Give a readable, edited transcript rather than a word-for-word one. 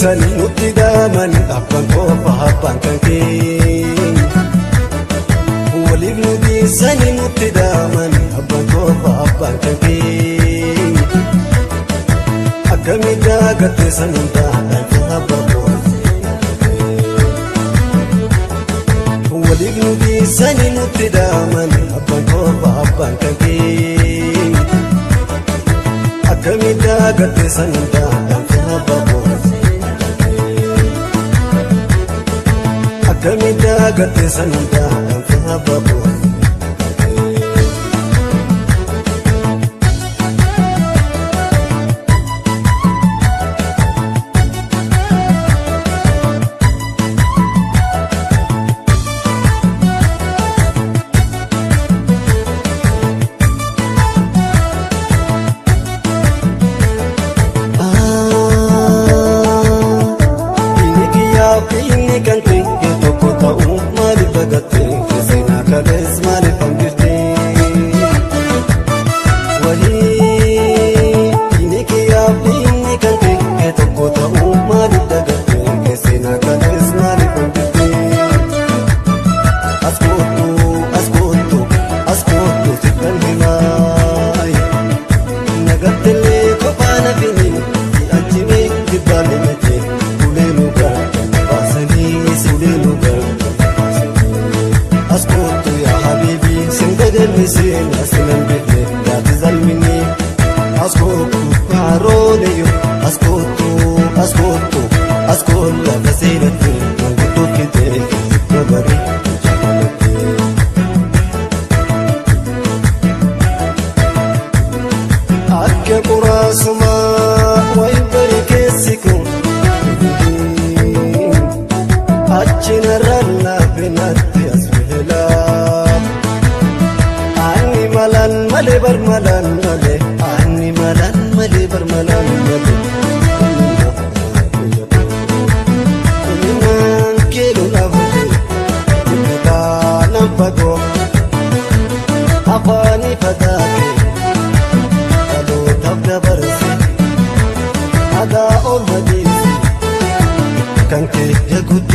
sani nutti daaman abbaan qofa abbaan kan keenya. Waliif nuti sani nutti daaman abbaan qofa abbaan kan keenya. Akkamiin daagattee san hundaadhaan kan abbaa qofa. Waliif nuti sani nutti daaman abbaan qofa abbaan kan keenya. Akkamiin daagattee san hundaadhaan kan abbaa qofa. Akkamiin daagattee san hundaadhaan kan abbaa qofa. Inni kan kee tokko ta'uu maaliif dagattee seenaa kalees maaliif hambirtee wayii inni kiyyaaf inni kan kee tokko ta'uu maaliif dagattee seenaa kalees maaliif hambirtee as kootu sitan himaay nagattelee kophaa nafini si'achimee dibbaalee machee ulee nu gara. Askootu yaa habiibi singadalli seenaa sinan beekne yaati zalmini askootu haaroleyo askootu lafa seenatti manguddoo kitee gabari jaalalatte. Akka quraasumaa wayin bari keessi kun achinarraan laafinatti as beelaa ani malaan malee bar malaan malee ani malaan malee bar malaan malee kuninaan keelu laafute kunnataanaan fagoo afaanii fagaate dhalootaaf dabarse aadaa oolma dhiise kan kee guutuu.